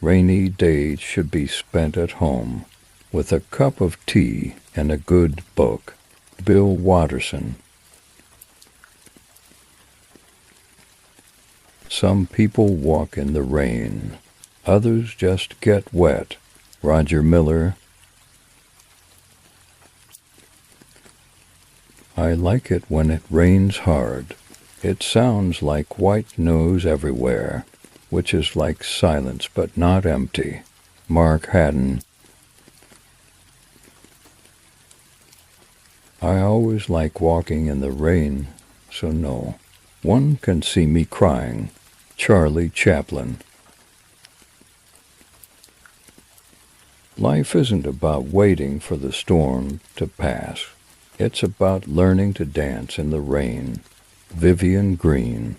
Rainy days should be spent at home with a cup of tea and a good book. Bill Watterson. Some people walk in the rain. Others just get wet. Roger Miller. I like it when it rains hard. It sounds like white noise everywhere, which is like silence but not empty. Mark Haddon. I always like walking in the rain, so no, one can see me crying. Charlie Chaplin. Life isn't about waiting for the storm to pass. It's about learning to dance in the rain. Vivian Green.